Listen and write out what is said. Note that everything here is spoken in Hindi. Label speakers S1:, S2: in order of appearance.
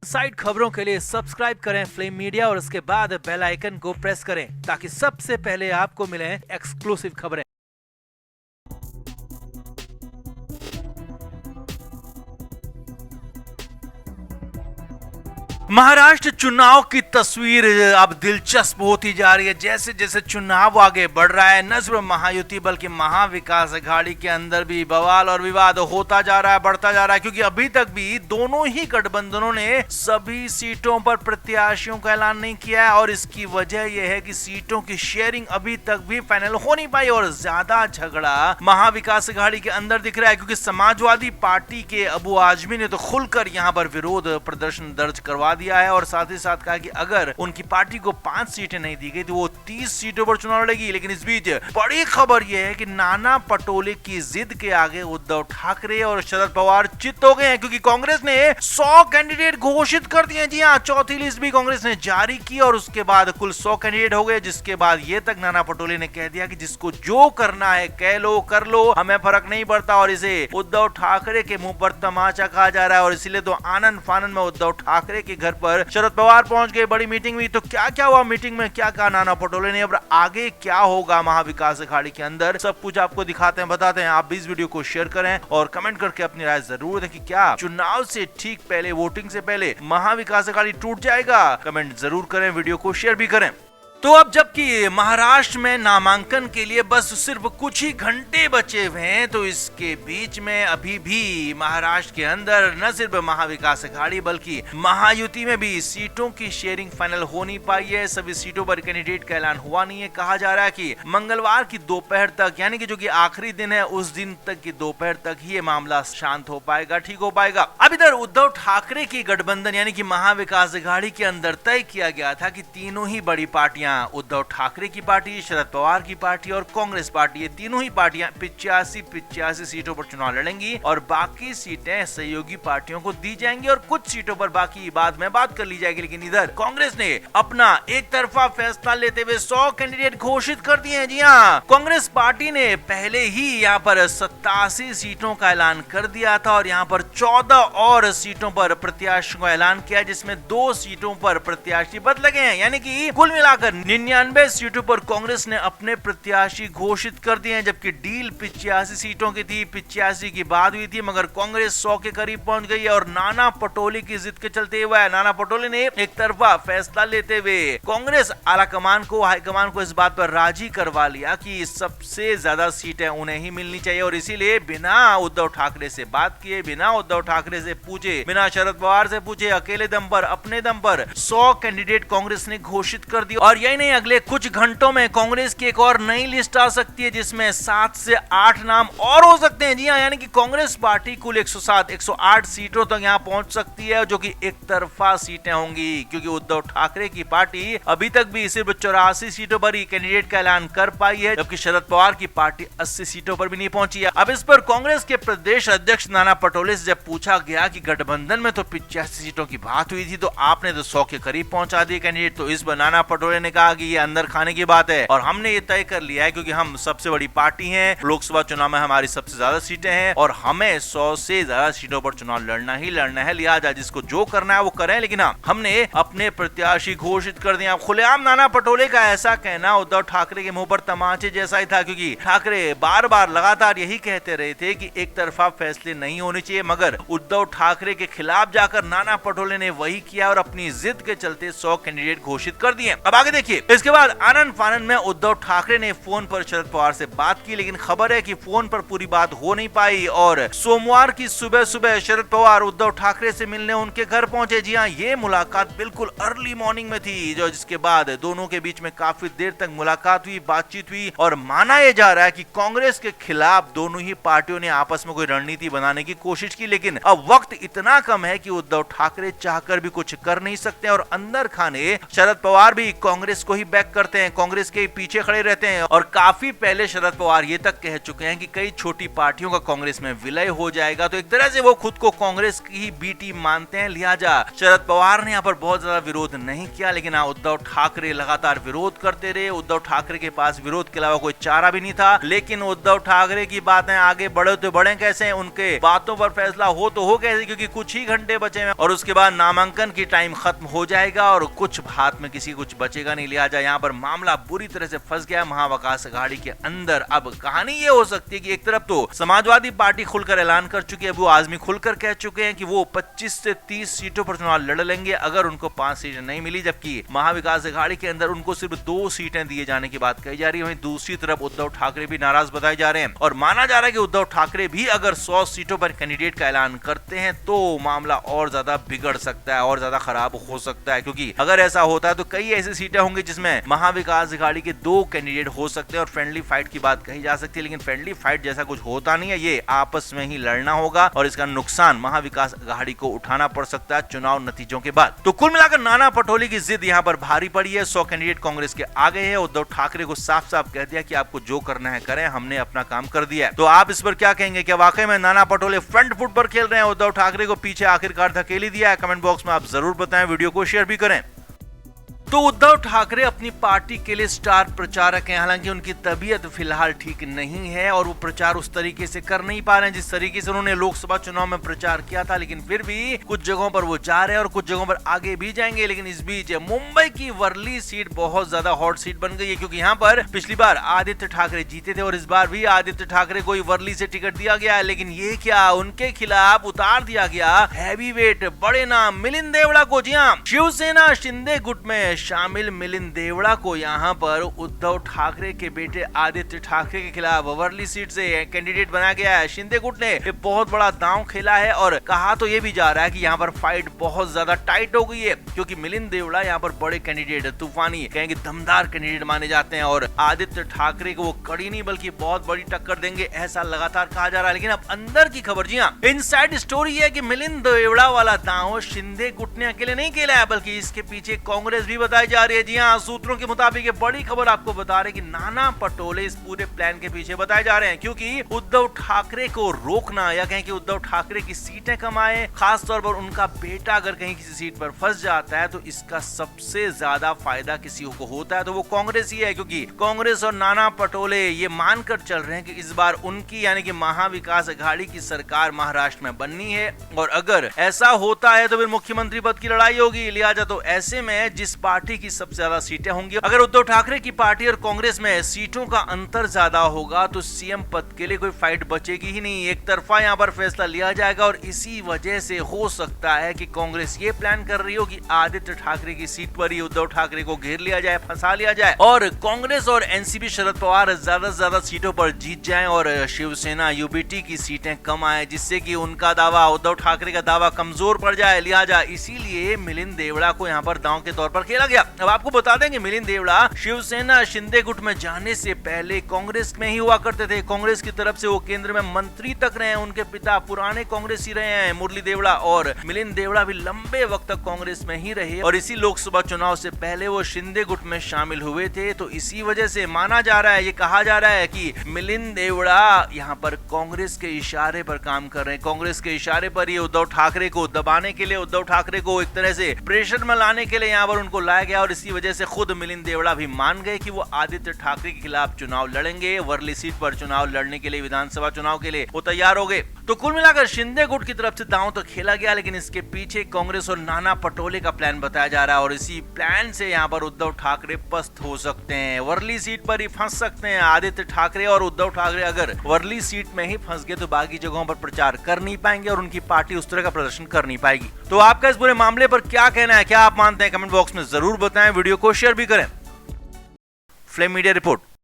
S1: साइड खबरों के लिए सब्सक्राइब करें फ्लेम मीडिया और उसके बाद बेल आइकन को प्रेस करें ताकि सबसे पहले आपको मिले एक्सक्लूसिव खबरें। महाराष्ट्र चुनाव की तस्वीर अब दिलचस्प होती जा रही है। जैसे जैसे चुनाव आगे बढ़ रहा है, न सिर्फ महायुति बल्कि महाविकास अघाड़ी के अंदर भी बवाल और विवाद होता जा रहा है, बढ़ता जा रहा है, क्योंकि अभी तक भी दोनों ही गठबंधनों ने सभी सीटों पर प्रत्याशियों का ऐलान नहीं किया है। और इसकी वजह यह है कि सीटों की शेयरिंग अभी तक भी फाइनल हो नहीं पाई और ज्यादा झगड़ा महाविकास अघाड़ी के अंदर दिख रहा है, क्योंकि समाजवादी पार्टी के अबू आजमी ने तो खुलकर यहां पर विरोध प्रदर्शन दर्ज करवा दिया है और साथ ही साथ कहा कि अगर उनकी पार्टी को 5 सीटें नहीं दी गई तो वो 30 सीटों पर चुनाव लड़ेगी। लेकिन इस बीच बड़ी खबर यह है कि नाना पटोले की जिद के आगे उद्धव ठाकरे और शरद पवार चित हो गए हैं, क्योंकि कांग्रेस ने 100 कैंडिडेट घोषित कर दिए। जी हां, चौथी लिस्ट भी कांग्रेस ने जारी की और उसके बाद कुल 100 कैंडिडेट हो गए, जिसके बाद ये तक नाना पटोले ने कह दिया कि जिसको जो करना है कह लो, कर लो, हमें फर्क नहीं पड़ता। और इसे उद्धव ठाकरे के मुंह पर तमाचा कहा जा रहा है और इसीलिए तो आनंद फानंद में उद्धव ठाकरे के घर पर शरद पवार पहुंच गए। बड़ी मीटिंग हुई, तो क्या क्या हुआ मीटिंग में, क्या कहा नाना पटोले ने, अब आगे क्या होगा महाविकास अघाड़ी के अंदर, सब कुछ आपको दिखाते हैं, बताते हैं। आप भी इस वीडियो को शेयर करें और कमेंट करके अपनी राय जरूर दें कि क्या चुनाव से ठीक पहले, वोटिंग से पहले महाविकास अघाड़ी टूट जाएगा। कमेंट जरूर करें, वीडियो को शेयर भी करें। तो अब जबकि महाराष्ट्र में नामांकन के लिए बस सिर्फ कुछ ही घंटे बचे हुए हैं, तो इसके बीच में अभी भी महाराष्ट्र के अंदर न सिर्फ महाविकास अघाड़ी बल्कि महायुति में भी सीटों की शेयरिंग फाइनल हो नहीं पाई है। सभी सीटों पर कैंडिडेट का ऐलान हुआ नहीं है। कहा जा रहा है कि मंगलवार की दोपहर तक, यानी कि जो कि आखिरी दिन है, उस दिन तक की दोपहर तक ही ये मामला शांत हो पाएगा, ठीक हो पाएगा। अब इधर उद्धव ठाकरे की गठबंधन यानी कि महाविकास अघाड़ी के अंदर तय किया गया था कि तीनों ही बड़ी पार्टियां, उद्धव ठाकरे की पार्टी, शरद पवार की पार्टी और कांग्रेस पार्टी, ये तीनों ही पार्टियां 85 सीटों पर चुनाव लड़ेंगी और बाकी सीटें सहयोगी पार्टियों को दी जाएंगी और कुछ सीटों पर बाकी बाद में बात कर ली जाएगी। लेकिन इधर कांग्रेस ने अपना एक तरफा फैसला लेते हुए 100 कैंडिडेट घोषित कर दिए हैं। जी हाँ, कांग्रेस पार्टी ने पहले ही यहाँ पर 87 सीटों का ऐलान कर दिया था और यहाँ पर 14 और सीटों पर प्रत्याशियों का ऐलान किया, जिसमें 2 सीटों पर प्रत्याशी बदले गए हैं, यानी कि कुल मिलाकर 99 सीटों पर कांग्रेस ने अपने प्रत्याशी घोषित कर दिए हैं। जबकि डील 85 सीटों की थी, 85 की बात हुई थी, मगर कांग्रेस 100 के करीब पहुंच गई है और नाना पटोले की जिद के चलते हुए नाना पटोले ने एक तरफा फैसला लेते हुए कांग्रेस आला कमान को, हाईकमान को इस बात पर राजी करवा लिया कि सबसे ज्यादा सीटें उन्हें ही मिलनी चाहिए और इसीलिए बिना उद्धव ठाकरे से बात किए, बिना उद्धव ठाकरे से पूछे, बिना शरद पवार से पूछे, अकेले दम पर, अपने दम पर 100 कैंडिडेट कांग्रेस ने घोषित कर दिया। और यही नहीं, अगले कुछ घंटों में कांग्रेस की एक और नई लिस्ट आ सकती है, जिसमें 7 से 8 नाम और हो सकते हैं। जी हां, यानी कि कांग्रेस पार्टी कुल 107, 108 सीटों तक यहां पहुंच सकती है, जो कि एक तरफा सीटें होंगी, क्योंकि उद्धव ठाकरे की पार्टी अभी तक भी सिर्फ 84 सीटों पर ही कैंडिडेट का ऐलान कर पाई है, जबकि शरद पवार की पार्टी 80 सीटों पर भी नहीं पहुंची है। अब इस पर कांग्रेस के प्रदेश अध्यक्ष नाना पटोले से जब पूछा गया कि गठबंधन में तो 85 सीटों की बात हुई थी, तो आपने तो 100 के करीब पहुंचा दिए कैंडिडेट, तो इस पर नाना पटोले ने कहा कि ये अंदर खाने की बात है और हमने ये तय कर लिया है, क्योंकि हम सबसे बड़ी पार्टी हैं, लोकसभा चुनाव में हमारी सबसे ज्यादा सीटें हैं और हमें 100 से ज्यादा सीटों पर चुनाव लड़ना ही लड़ना है, लिहाजा जिसको जो करना है वो करें, लेकिन हाँ, हमने अपने प्रत्याशी घोषित कर दिए। खुलेआम नाना पटोले का ऐसा कहना उद्धव ठाकरे के मुंह पर तमाचे जैसा ही था, क्योंकि ठाकरे बार बार लगातार यही कहते रहे थे कि एक तरफा फैसले नहीं होने चाहिए, मगर उद्धव ठाकरे के खिलाफ जाकर नाना पटोले ने वही किया और अपनी जिद के चलते 100 कैंडिडेट घोषित कर दिए। अब आगे देखिए, इसके बाद आनंद फानंद में उद्धव ठाकरे ने फोन पर शरद पवार से बात की, लेकिन खबर है कि फोन पर पूरी बात हो नहीं पाई और सोमवार की सुबह सुबह शरद पवार उद्धव ठाकरे से मिलने उनके घर पहुंचे। जी हां, ये मुलाकात बिल्कुल अर्ली मॉर्निंग में थी, जो जिसके बाद दोनों के बीच में काफी देर तक मुलाकात हुई, बातचीत हुई और माना यह जा रहा है कि कांग्रेस के खिलाफ दोनों ही पार्टियों ने आपस में कोई रणनीति बनाने की कोशिश की, लेकिन अब वक्त इतना कम है कि उद्धव ठाकरे चाहकर भी कुछ कर नहीं सकते और अंदर खाने शरद पवार भी कांग्रेस कांग्रेस को ही बैक करते हैं, कांग्रेस के पीछे खड़े रहते हैं। और काफी पहले शरद पवार ये तक कह चुके हैं कि कई छोटी पार्टियों का कांग्रेस में विलय हो जाएगा। तो एक तरह से वो खुद को कांग्रेस की ही बी टीम मानते हैं। लिहाजा शरद पवार ने यहाँ पर बहुत ज्यादा विरोध नहीं किया, लेकिन उद्धव ठाकरे लगातार विरोध करते रहे। उद्धव ठाकरे के पास विरोध के अलावा कोई चारा भी नहीं था। लेकिन उद्धव ठाकरे की बातें आगे बढ़े तो बढ़े कैसे, उनके बातों पर फैसला हो तो हो कैसे, क्योंकि कुछ ही घंटे बचे हैं और उसके बाद नामांकन की टाइम खत्म हो जाएगा और कुछ हाथ में किसी कुछ बचेगा नहीं। लिहाजा यहाँ पर मामला बुरी तरह से फंस गया महाविकास अघाड़ी के अंदर। अब कहानी ये हो सकती है कि एक तरफ तो समाजवादी पार्टी खुलकर ऐलान कर चुकी है, वो आजमी खुलकर कह चुके हैं कि वो 25 से 30 सीटों पर चुनाव लड़ लेंगे अगर उनको 5 सीटें नहीं मिली, जबकि महाविकास अघाड़ी के अंदर उनको सिर्फ 2 सीटें दिए जाने की बात कही जा रही है। वहीं दूसरी तरफ उद्धव ठाकरे भी नाराज बताए जा रहे हैं और माना जा रहा है कि उद्धव ठाकरे भी अगर 100 सीटों पर कैंडिडेट का ऐलान करते हैं तो मामला और ज्यादा बिगड़ सकता है, और ज्यादा खराब हो सकता है। क्योंकि अगर ऐसा होता है तो कई ऐसी सीटें होंगी जिसमें महाविकास अघाड़ी के 2 कैंडिडेट हो सकते हैं और फ्रेंडली फाइट की बात कही जा सकती है। लेकिन फ्रेंडली फाइट जैसा कुछ होता नहीं है, ये आपस में ही लड़ना होगा और इसका नुकसान महाविकास अघाड़ी को उठाना पड़ सकता है चुनाव नतीजों के बाद। तो कुल मिलाकर नाना पटोले की जिद यहाँ पर भारी पड़ी है। 100 कैंडिडेट कांग्रेस के आ गए हैं। उद्धव ठाकरे को साफ साफ कह दिया कि आपको जो करना है करें, हमने अपना काम कर दिया है। तो आप इस पर क्या कहेंगे? क्या वाकई में नाना पटोले फ्रंट फुट पर खेल रहे हैं, उद्धव ठाकरे को पीछे आखिरकार धकेली दिया है? कमेंट बॉक्स में आप जरूर बताएं, वीडियो को शेयर भी करें। तो उद्धव ठाकरे अपनी पार्टी के लिए स्टार प्रचारक हैं। हालांकि उनकी तबीयत फिलहाल ठीक नहीं है और वो प्रचार उस तरीके से कर नहीं पा रहे हैं जिस तरीके से उन्होंने लोकसभा चुनाव में प्रचार किया था। लेकिन फिर भी कुछ जगहों पर वो जा रहे हैं और कुछ जगहों पर आगे भी जाएंगे। लेकिन इस बीच मुंबई की वर्ली सीट बहुत ज्यादा हॉट सीट बन गई है, क्योंकि यहाँ पर पिछली बार आदित्य ठाकरे जीते थे और इस बार भी आदित्य ठाकरे को वर्ली से टिकट दिया गया है। लेकिन ये क्या, उनके खिलाफ उतार दिया गया हैवी वेट बड़े नाम मिलिंद देवड़ा को। जी हाँ, शिवसेना शिंदे गुट में शामिल मिलिंद देवड़ा को यहाँ पर उद्धव ठाकरे के बेटे आदित्य ठाकरे के खिलाफ वर्ली सीट से कैंडिडेट बनाया गया है। शिंदे गुट ने बहुत बड़ा दांव खेला है और कहा तो ये भी जा रहा है कि यहाँ पर फाइट बहुत ज्यादा टाइट हो गई है, क्योंकि मिलिंद देवड़ा यहाँ पर बड़े कैंडिडेट, तूफानी कहेंगे दमदार कैंडिडेट माने जाते हैं और आदित्य ठाकरे को वो कड़ी नहीं बल्कि बहुत बड़ी टक्कर देंगे, ऐसा लगातार कहा जा रहा है। लेकिन अब अंदर की खबर, जी हाँ, इनसाइड स्टोरी है कि मिलिंद देवड़ा वाला दांव शिंदे गुट ने अकेले नहीं खेला है, बल्कि इसके पीछे कांग्रेस भी बताई जा रही है। जी हाँ, सूत्रों के मुताबिक ये बड़ी खबर आपको बता रहे कि नाना पटोले इस पूरे प्लान के पीछे बताए जा रहे हैं, क्योंकि उद्धव ठाकरे को रोकना या कहें कि उद्धव ठाकरे की सीटें कमाए, खास तौर पर उनका बेटा अगर कहीं किसी सीट पर फंस जाता है तो इसका सबसे ज्यादा फायदा किसी को होता है तो वो कांग्रेस ही है। क्योंकि कांग्रेस और नाना पटोले ये मानकर चल रहे हैं कि इस बार उनकी यानी कि महाविकास अघाड़ी की सरकार महाराष्ट्र में बननी है और अगर ऐसा होता है तो फिर मुख्यमंत्री पद की लड़ाई होगी। लिहाजा तो ऐसे में जिस पार्टी की सबसे ज्यादा सीटें होंगी, अगर उद्धव ठाकरे की पार्टी और कांग्रेस में सीटों का अंतर ज्यादा होगा तो सीएम पद के लिए कोई फाइट बचेगी ही नहीं, एक तरफा यहाँ पर फैसला लिया जाएगा। और इसी वजह से हो सकता है कि कांग्रेस ये प्लान कर रही हो कि आदित्य ठाकरे की सीट पर ही उद्धव ठाकरे को घेर लिया जाए, फंसा लिया जाए और कांग्रेस और एनसीपी शरद पवार ज्यादा से ज्यादा सीटों पर जीत जाएं और शिवसेना यूबीटी की सीटें कम आए, जिससे कि उनका दावा, उद्धव ठाकरे का दावा कमजोर पड़ जाए। लिहाजा इसीलिए मिलिंद देवड़ा को यहाँ पर दांव के तौर पर खेला गया। अब आपको बता दें कि मिलिंद देवड़ा शिवसेना शिंदे गुट में जाने से पहले कांग्रेस में ही हुआ करते थे। कांग्रेस की तरफ से वो केंद्र में मंत्री तक रहे हैं, उनके पिता पुराने कांग्रेसी रहे हैं मुरली देवड़ा, और मिलिंद देवड़ा भी लंबे वक्त तक कांग्रेस में ही रहे और इसी लोकसभा चुनाव से पहले वो शिंदे गुट में शामिल हुए थे। तो इसी वजह से माना जा रहा है, ये कहा जा रहा है कि मिलिंद देवड़ा यहाँ पर कांग्रेस के इशारे पर काम कर रहे हैं। कांग्रेस के इशारे पर ये उद्धव ठाकरे को दबाने के लिए, उद्धव ठाकरे को एक तरह से प्रेशर में लाने के लिए यहाँ पर उनको लाया गया और इसी वजह से खुद मिलिंद देवड़ा भी मान गए कि वो आदित्य ठाकरे के खिलाफ चुनाव लड़ेंगे। वर्ली सीट पर चुनाव लड़ने के लिए, विधानसभा चुनाव के लिए वो तैयार हो गए। तो कुल मिलाकर शिंदे गुट की तरफ से दांव तो खेला गया, लेकिन इसके पीछे कांग्रेस और नाना पटोले का प्लान बताया जा रहा है और इसी प्लान से यहाँ पर उद्धव ठाकरे पस्त हो सकते हैं, वर्ली सीट पर ही फंस सकते हैं आदित्य ठाकरे। और उद्धव ठाकरे अगर वर्ली सीट में ही फंस गए तो बाकी जगहों पर प्रचार कर नहीं पाएंगे और उनकी पार्टी उस तरह का प्रदर्शन कर नहीं पाएगी। तो आपका इस पूरे मामले पर क्या कहना है, क्या आप मानते हैं? कमेंट बॉक्स में जरूर बताएं, वीडियो को शेयर भी करें। Flame media report.